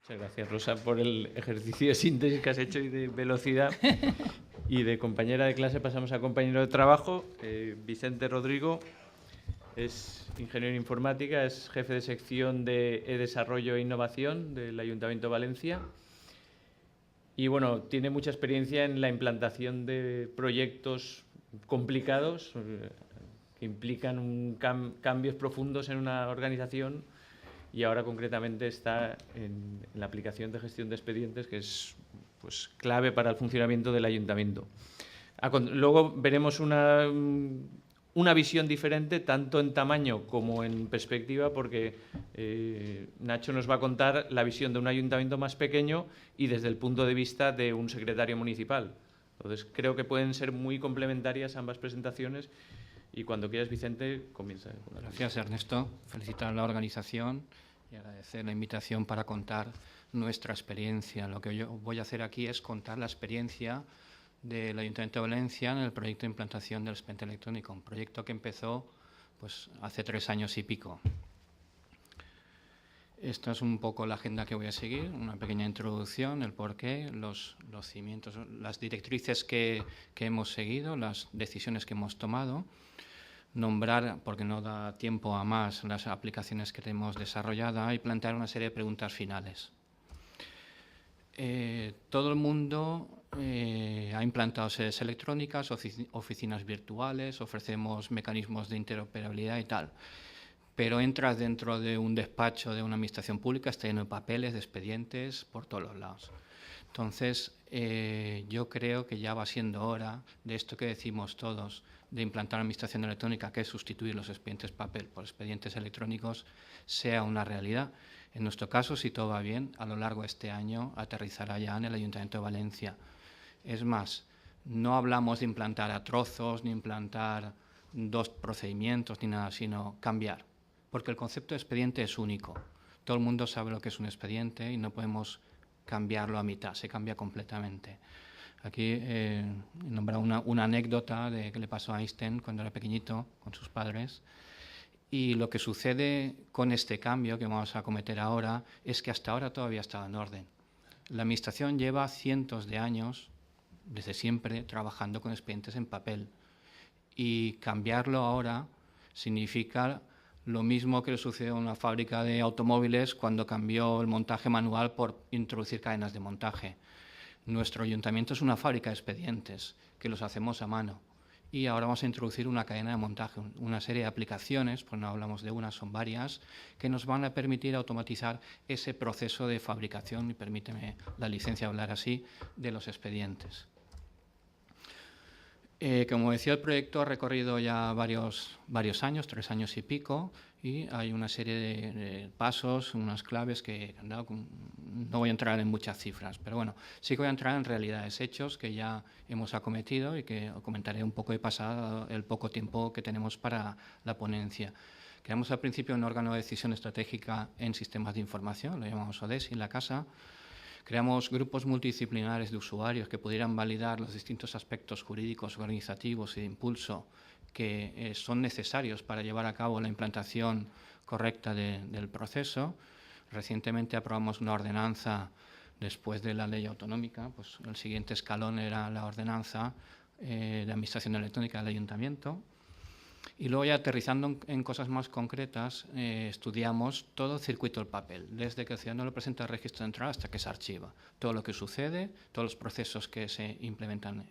Muchas gracias, Rosa, por el ejercicio de síntesis que has hecho y de velocidad. Y de compañera de clase pasamos a compañero de trabajo. Vicente Rodrigo es ingeniero en informática, es jefe de sección de e-desarrollo e innovación del Ayuntamiento de Valencia. Y bueno, tiene mucha experiencia en la implantación de proyectos complicados que implican cambios profundos en una organización, y ahora concretamente está en la aplicación de gestión de expedientes, que es pues clave para el funcionamiento del ayuntamiento. Luego veremos una visión diferente, tanto en tamaño como en perspectiva, porque Nacho nos va a contar la visión de un ayuntamiento más pequeño y desde el punto de vista de un secretario municipal. Entonces, creo que pueden ser muy complementarias ambas presentaciones. Y cuando quieras, Vicente, comienza. Gracias, Ernesto. Felicitar a la organización y agradecer la invitación para contar nuestra experiencia. Lo que yo voy a hacer aquí es contar la experiencia del Ayuntamiento de Valencia en el proyecto de implantación del expediente electrónico, un proyecto que empezó pues, hace 3 años y pico. Esta es un poco la agenda que voy a seguir, una pequeña introducción, el porqué, los cimientos, las directrices que hemos seguido, las decisiones que hemos tomado, nombrar, porque no da tiempo a más, las aplicaciones que tenemos desarrolladas y plantear una serie de preguntas finales. Todo el mundo ha implantado sedes electrónicas, oficinas virtuales, ofrecemos mecanismos de interoperabilidad y tal. Pero entras dentro de un despacho de una administración pública, está lleno de papeles, de expedientes, por todos los lados. Entonces, yo creo que ya va siendo hora de esto que decimos todos, de implantar la administración electrónica, que es sustituir los expedientes papel por expedientes electrónicos, sea una realidad. En nuestro caso, si todo va bien, a lo largo de este año aterrizará ya en el Ayuntamiento de Valencia. Es más, no hablamos de implantar a trozos, ni implantar 2 procedimientos, ni nada, sino cambiar. Porque el concepto de expediente es único. Todo el mundo sabe lo que es un expediente y no podemos cambiarlo a mitad, se cambia completamente. Aquí he nombrado una anécdota de que le pasó a Einstein cuando era pequeñito con sus padres. Y lo que sucede con este cambio que vamos a cometer ahora es que hasta ahora todavía estaba en orden. La Administración lleva cientos de años, desde siempre, trabajando con expedientes en papel. Y cambiarlo ahora significa lo mismo que le sucedió a una fábrica de automóviles cuando cambió el montaje manual por introducir cadenas de montaje. Nuestro ayuntamiento es una fábrica de expedientes que los hacemos a mano. Y ahora vamos a introducir una cadena de montaje, una serie de aplicaciones, pues no hablamos de una, son varias, que nos van a permitir automatizar ese proceso de fabricación, y permíteme la licencia de hablar así, de los expedientes. Como decía, el proyecto ha recorrido ya varios años, 3 años y pico, y hay una serie de pasos, unas claves que han dado. No voy a entrar en muchas cifras, pero bueno, sí que voy a entrar en realidades, hechos que ya hemos acometido y que comentaré un poco de pasado el poco tiempo que tenemos para la ponencia. Creamos al principio un órgano de decisión estratégica en sistemas de información, lo llamamos ODESI en la casa. Creamos grupos multidisciplinares de usuarios que pudieran validar los distintos aspectos jurídicos, organizativos y de impulso que son necesarios para llevar a cabo la implantación correcta del proceso. Recientemente aprobamos una ordenanza después de la ley autonómica, pues el siguiente escalón era la ordenanza de administración electrónica del ayuntamiento. Y luego ya aterrizando en cosas más concretas, estudiamos todo el circuito del papel, desde que el ciudadano lo presenta al registro de entrada hasta que se archiva. Todo lo que sucede, todos los procesos que se implementan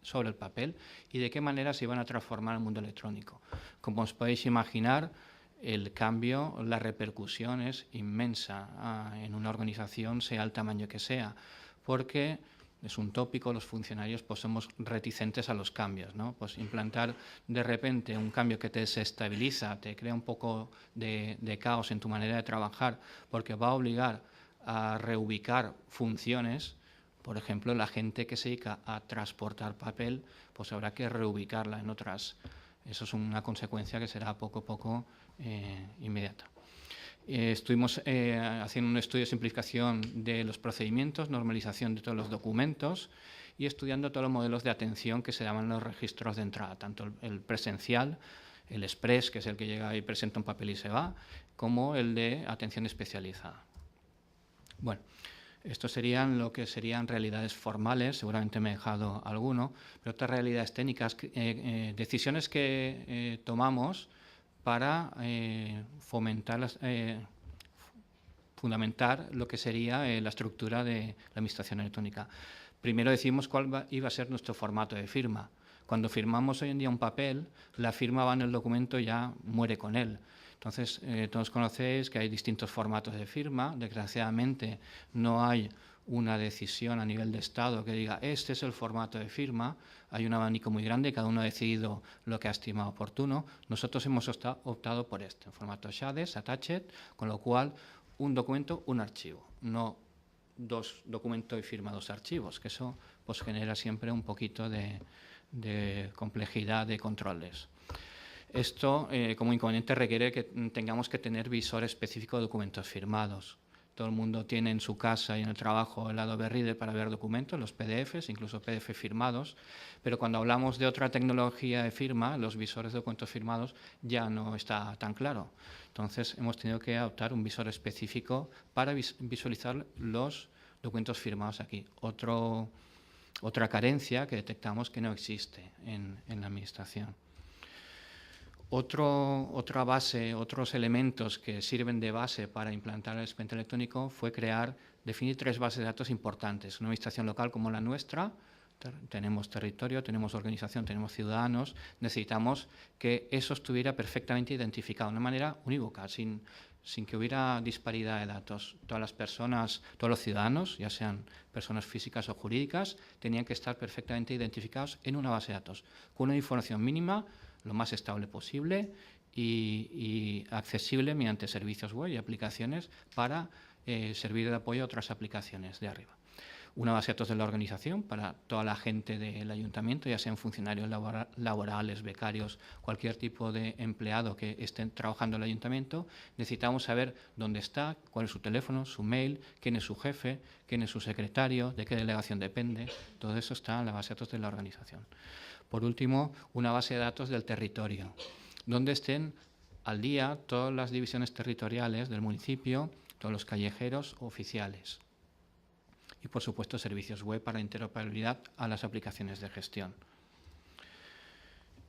sobre el papel y de qué manera se van a transformar el mundo electrónico. Como os podéis imaginar, el cambio, la repercusión es inmensa en una organización, sea el tamaño que sea, porque es un tópico, los funcionarios pues somos reticentes a los cambios, ¿no? Pues implantar de repente un cambio que te desestabiliza, te crea un poco de caos en tu manera de trabajar, porque va a obligar a reubicar funciones. Por ejemplo, la gente que se dedica a transportar papel, pues habrá que reubicarla en otras. Eso es una consecuencia que será poco a poco inmediata. Estuvimos haciendo un estudio de simplificación de los procedimientos, normalización de todos los documentos y estudiando todos los modelos de atención que se llaman en los registros de entrada, tanto el presencial, el express, que es el que llega y presenta un papel y se va, como el de atención especializada. Bueno, estos serían lo que serían realidades formales, seguramente me he dejado alguno, pero otras realidades técnicas, decisiones que tomamos para fundamentar lo que sería la estructura de la administración electrónica. Primero decidimos cuál iba a ser nuestro formato de firma. Cuando firmamos hoy en día un papel, la firma va en el documento y ya muere con él. Entonces, todos conocéis que hay distintos formatos de firma. Desgraciadamente, no hay una decisión a nivel de Estado que diga este es el formato de firma. Hay un abanico muy grande, cada uno ha decidido lo que ha estimado oportuno. Nosotros hemos optado por este, en formato SHADES, Attached, con lo cual un documento, un archivo, no dos documentos y firma, dos archivos, que eso pues genera siempre un poquito de complejidad de controles. Esto, como inconveniente, requiere que tengamos que tener visor específico de documentos firmados. Todo el mundo tiene en su casa y en el trabajo el Adobe Reader para ver documentos, los PDFs, incluso PDF firmados, pero cuando hablamos de otra tecnología de firma, los visores de documentos firmados ya no está tan claro. Entonces, hemos tenido que adoptar un visor específico para visualizar los documentos firmados aquí. Otra carencia que detectamos que no existe en la administración. Otra base, otros elementos que sirven de base para implantar el expediente electrónico fue definir 3 bases de datos importantes. Una administración local como la nuestra, tenemos territorio, tenemos organización, tenemos ciudadanos, necesitamos que eso estuviera perfectamente identificado de una manera unívoca, sin que hubiera disparidad de datos. Todas las personas, todos los ciudadanos, ya sean personas físicas o jurídicas, tenían que estar perfectamente identificados en una base de datos, con una información mínima, lo más estable posible y accesible mediante servicios web y aplicaciones para servir de apoyo a otras aplicaciones de arriba. Una base de datos de la organización para toda la gente del ayuntamiento, ya sean funcionarios laborales, becarios, cualquier tipo de empleado que estén trabajando en el ayuntamiento. Necesitamos saber dónde está, cuál es su teléfono, su mail, quién es su jefe, quién es su secretario, de qué delegación depende. Todo eso está en la base de datos de la organización. Por último, una base de datos del territorio, donde estén al día todas las divisiones territoriales del municipio, todos los callejeros oficiales. Y, por supuesto, servicios web para interoperabilidad a las aplicaciones de gestión.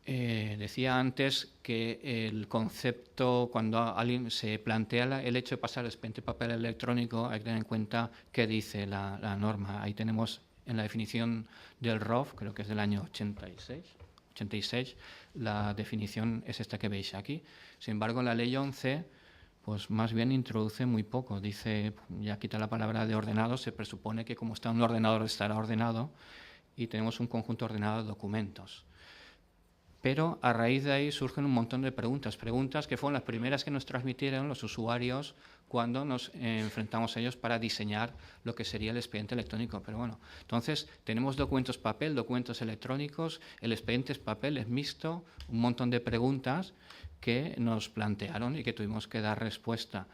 Decía antes que el concepto, cuando alguien se plantea el hecho de pasar el expediente papel electrónico, hay que tener en cuenta qué dice la norma. Ahí tenemos en la definición del ROF, creo que es del año 86, la definición es esta que veis aquí. Sin embargo, la ley 11, pues más bien introduce muy poco. Dice, ya quita la palabra de ordenado, se presupone que como está un ordenador estará ordenado y tenemos un conjunto ordenado de documentos. Pero a raíz de ahí surgen un montón de preguntas que fueron las primeras que nos transmitieron los usuarios cuando nos enfrentamos a ellos para diseñar lo que sería el expediente electrónico. Pero bueno, entonces tenemos documentos papel, documentos electrónicos, el expediente es papel, es mixto, un montón de preguntas que nos plantearon y que tuvimos que dar respuesta.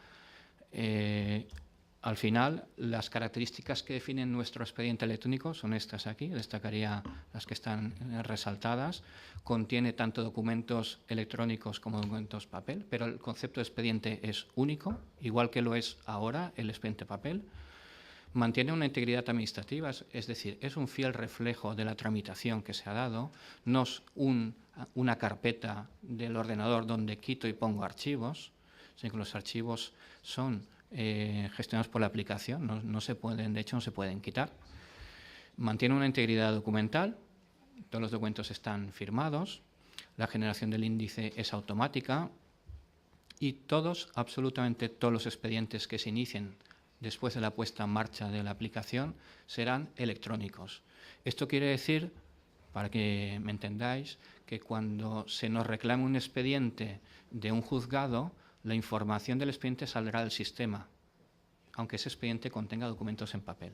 Al final, las características que definen nuestro expediente electrónico son estas aquí, destacaría las que están resaltadas. Contiene tanto documentos electrónicos como documentos papel, pero el concepto de expediente es único, igual que lo es ahora el expediente papel. Mantiene una integridad administrativa, es decir, es un fiel reflejo de la tramitación que se ha dado, no es una carpeta del ordenador donde quito y pongo archivos, sino que los archivos son gestionados por la aplicación, no se pueden, de hecho no se pueden quitar. Mantiene una integridad documental, todos los documentos están firmados, la generación del índice es automática y absolutamente todos los expedientes que se inicien después de la puesta en marcha de la aplicación serán electrónicos. Esto quiere decir, para que me entendáis, que cuando se nos reclame un expediente de un juzgado, la información del expediente saldrá del sistema, aunque ese expediente contenga documentos en papel.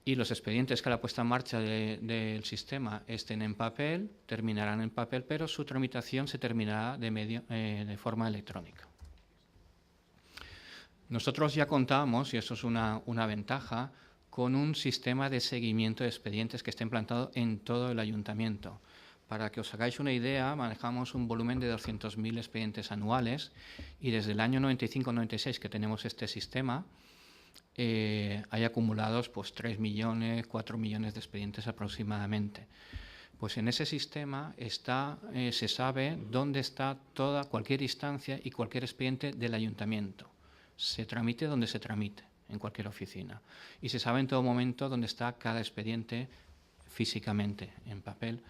Y los expedientes que a la puesta en marcha del sistema estén en papel, terminarán en papel, pero su tramitación se terminará de forma electrónica. Nosotros ya contamos, y eso es una ventaja, con un sistema de seguimiento de expedientes que está implantado en todo el ayuntamiento. Para que os hagáis una idea, manejamos un volumen de 200.000 expedientes anuales y desde el año 95-96 que tenemos este sistema, hay acumulados pues 3 millones, 4 millones de expedientes aproximadamente. Pues en ese sistema se sabe dónde está cualquier instancia y cualquier expediente del ayuntamiento. Se tramite donde se tramite, en cualquier oficina. Y se sabe en todo momento dónde está cada expediente físicamente, en papel.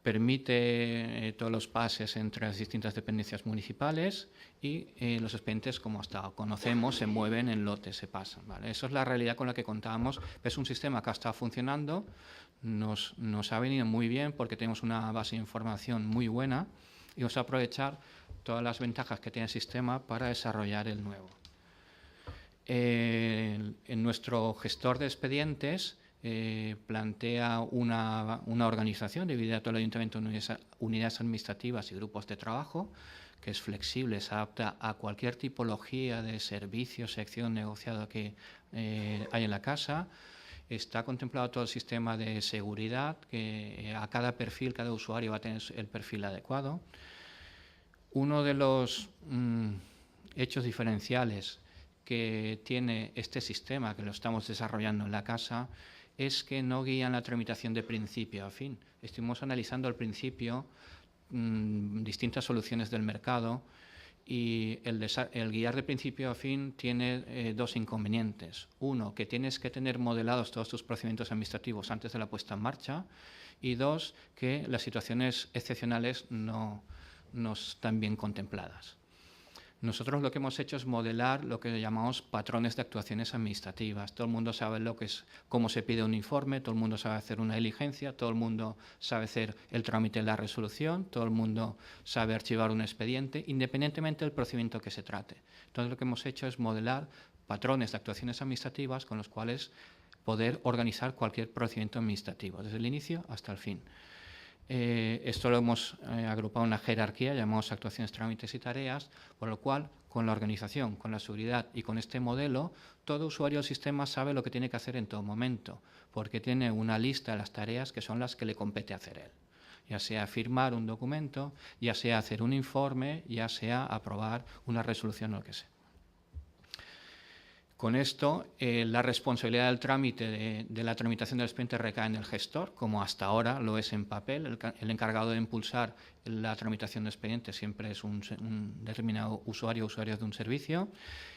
Permite todos los pases entre las distintas dependencias municipales y los expedientes, como hasta conocemos, se mueven en lotes, se pasan, ¿vale? Eso es la realidad con la que contábamos. Es un sistema que ha estado funcionando, nos ha venido muy bien porque tenemos una base de información muy buena y vamos a aprovechar todas las ventajas que tiene el sistema para desarrollar el nuevo. En nuestro gestor de expedientes plantea una organización dividida a todo el ayuntamiento en unidades administrativas y grupos de trabajo, que es flexible, se adapta a cualquier tipología de servicio, sección, negociado que hay en la casa. Está contemplado todo el sistema de seguridad, que a cada perfil, cada usuario va a tener el perfil adecuado. Uno de los hechos diferenciales que tiene este sistema, que lo estamos desarrollando en la casa, es que no guían la tramitación de principio a fin. Estuvimos analizando al principio distintas soluciones del mercado y el guiar de principio a fin tiene dos inconvenientes. Uno, que tienes que tener modelados todos tus procedimientos administrativos antes de la puesta en marcha, y dos, que las situaciones excepcionales no están bien contempladas. Nosotros lo que hemos hecho es modelar lo que llamamos patrones de actuaciones administrativas. Todo el mundo sabe cómo se pide un informe, todo el mundo sabe hacer una diligencia, todo el mundo sabe hacer el trámite de la resolución, todo el mundo sabe archivar un expediente, independientemente del procedimiento que se trate. Entonces lo que hemos hecho es modelar patrones de actuaciones administrativas con los cuales poder organizar cualquier procedimiento administrativo, desde el inicio hasta el fin. Esto lo hemos agrupado en una jerarquía, llamamos actuaciones, trámites y tareas, por lo cual, con la organización, con la seguridad y con este modelo, todo usuario del sistema sabe lo que tiene que hacer en todo momento, porque tiene una lista de las tareas que son las que le compete hacer él, ya sea firmar un documento, ya sea hacer un informe, ya sea aprobar una resolución o lo que sea. Con esto, la responsabilidad del trámite, de la tramitación del expediente recae en el gestor, como hasta ahora lo es en papel. El encargado de impulsar la tramitación de expediente siempre es un determinado usuario o usuarios de un servicio,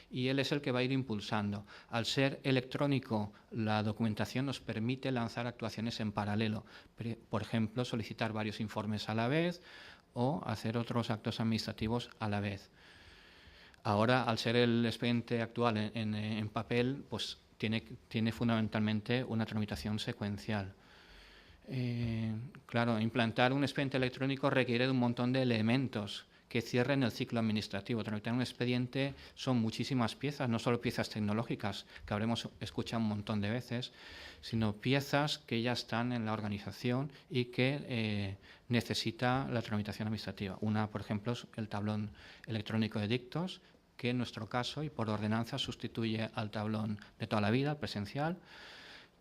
y él es el que va a ir impulsando. Al ser electrónico, la documentación nos permite lanzar actuaciones en paralelo. Por ejemplo, solicitar varios informes a la vez o hacer otros actos administrativos a la vez. Ahora, al ser el expediente actual en papel, pues tiene fundamentalmente una tramitación secuencial. Claro, implantar un expediente electrónico requiere de un montón de elementos que cierren el ciclo administrativo. Tramitar un expediente son muchísimas piezas, no solo piezas tecnológicas, que habremos escuchado un montón de veces, sino piezas que ya están en la organización y que necesita la tramitación administrativa. Una, por ejemplo, es el tablón electrónico de dictos, que en nuestro caso y por ordenanza sustituye al tablón de toda la vida, presencial.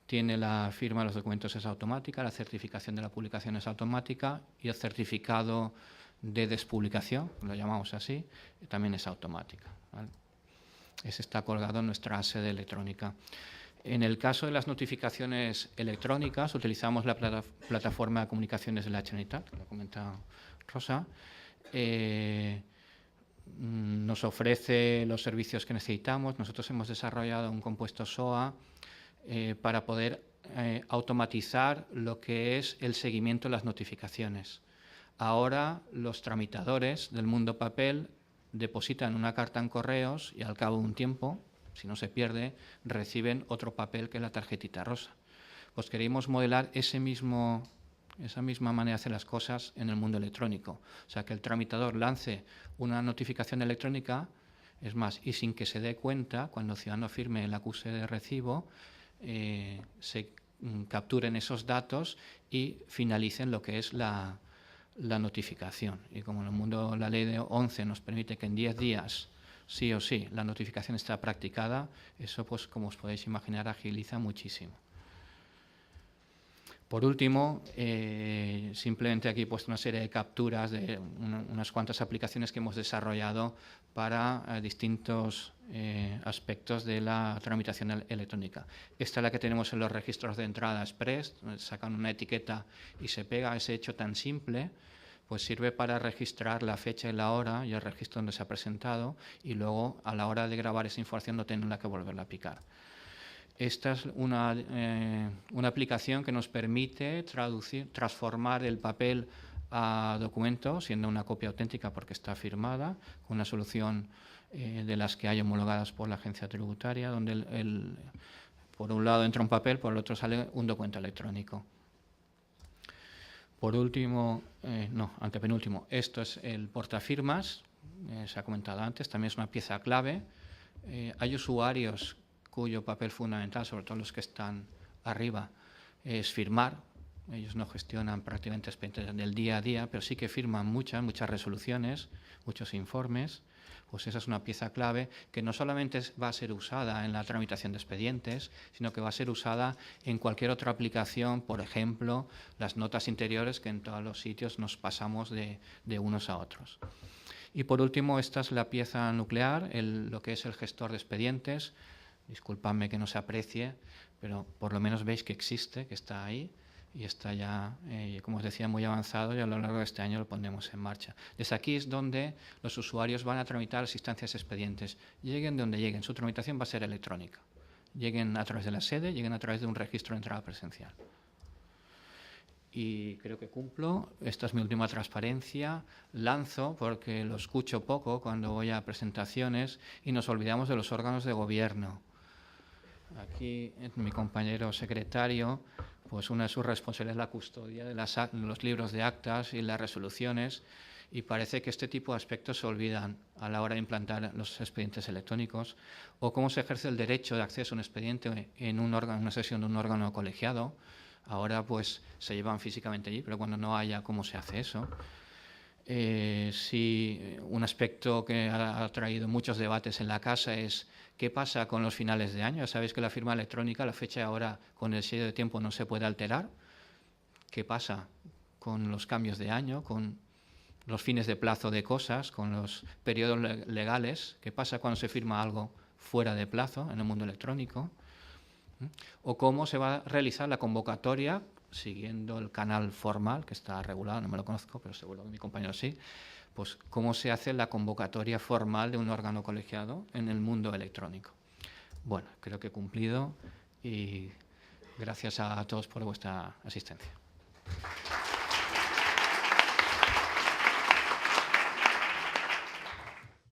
Tiene la firma de los documentos es automática, la certificación de la publicación es automática y el certificado de despublicación, lo llamamos así, también es automática, ¿vale? Ese está colgado en nuestra sede electrónica. En el caso de las notificaciones electrónicas, utilizamos la plataforma de comunicaciones de la Generalitat, que lo ha comentado Rosa. Nos ofrece los servicios que necesitamos. Nosotros hemos desarrollado un compuesto SOA para poder automatizar lo que es el seguimiento de las notificaciones. Ahora los tramitadores del mundo papel depositan una carta en correos y al cabo de un tiempo, si no se pierde, reciben otro papel que es la tarjetita rosa. Pues queremos modelar esa misma manera de hacer las cosas en el mundo electrónico. O sea, que el tramitador lance una notificación electrónica, es más, y sin que se dé cuenta, cuando el ciudadano firme el acuse de recibo, se capturen esos datos y finalicen lo que es la notificación. Y como en el mundo la ley de 11 nos permite que en 10 días, sí o sí, la notificación está practicada, eso, pues, como os podéis imaginar, agiliza muchísimo. Por último, simplemente aquí he puesto una serie de capturas de unas cuantas aplicaciones que hemos desarrollado para distintos aspectos de la tramitación electrónica. Esta es la que tenemos en los registros de entrada express, donde sacan una etiqueta y se pega. Ese hecho tan simple pues sirve para registrar la fecha y la hora y el registro donde se ha presentado, y luego a la hora de grabar esa información no tenerla que volverla a picar. Esta es una aplicación que nos permite transformar el papel a documento, siendo una copia auténtica porque está firmada, con una solución de las que hay homologadas por la agencia tributaria, donde por un lado entra un papel, por el otro sale un documento electrónico. Por último, antepenúltimo, esto es el portafirmas, se ha comentado antes, también es una pieza clave. Hay usuarios cuyo papel fundamental, sobre todo los que están arriba, es firmar. Ellos no gestionan prácticamente expedientes del día a día, pero sí que firman muchas resoluciones, muchos informes. Pues esa es una pieza clave que no solamente va a ser usada en la tramitación de expedientes, sino que va a ser usada en cualquier otra aplicación, por ejemplo, las notas interiores, que en todos los sitios nos pasamos de unos a otros. Y por último, esta es la pieza nuclear, lo que es el gestor de expedientes. Disculpadme que no se aprecie, pero por lo menos veis que existe, que está ahí. Y está ya, como os decía, muy avanzado, y a lo largo de este año lo pondremos en marcha. Desde aquí es donde los usuarios van a tramitar las instancias expedientes. Lleguen de donde lleguen, su tramitación va a ser electrónica. Lleguen a través de la sede, lleguen a través de un registro de entrada presencial. Y creo que cumplo. Esta es mi última transparencia. Lanzo, porque lo escucho poco cuando voy a presentaciones, y nos olvidamos de los órganos de gobierno. Aquí mi compañero secretario, pues una de sus responsabilidades es la custodia de los libros de actas y las resoluciones, y parece que este tipo de aspectos se olvidan a la hora de implantar los expedientes electrónicos, o cómo se ejerce el derecho de acceso a un expediente en una sesión de un órgano colegiado. Ahora pues se llevan físicamente allí, pero cuando no haya, ¿cómo se hace eso? Sí, un aspecto que ha traído muchos debates en la casa es qué pasa con los finales de año. Ya sabéis que la firma electrónica, la fecha ahora con el sello de tiempo no se puede alterar. ¿Qué pasa con los cambios de año, con los fines de plazo de cosas, con los periodos legales? ¿Qué pasa cuando se firma algo fuera de plazo en el mundo electrónico? O cómo se va a realizar la convocatoria siguiendo el canal formal, que está regulado, no me lo conozco, pero seguro que mi compañero sí, pues cómo se hace la convocatoria formal de un órgano colegiado en el mundo electrónico. Bueno, creo que he cumplido, y gracias a todos por vuestra asistencia.